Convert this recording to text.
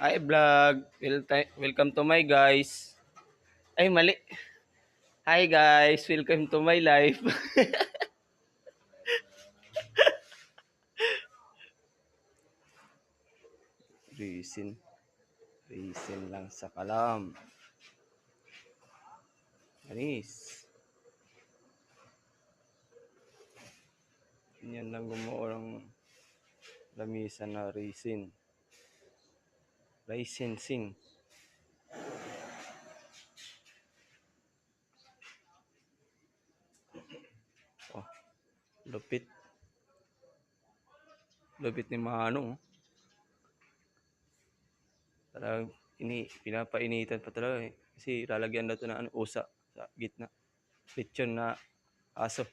Hi vlog, welcome to my guys. Ay mali. Hi guys, welcome to my life. Reason, reason lang sa kalam. Anis. Yan lang gumuo ng lamisa na reason. Licensing. Oh, lupit. Lupit ni Manong. Talagang pinapainitan pa talaga eh. Kasi lalagyan na ito ng usa sa gitna. Lechon na aso.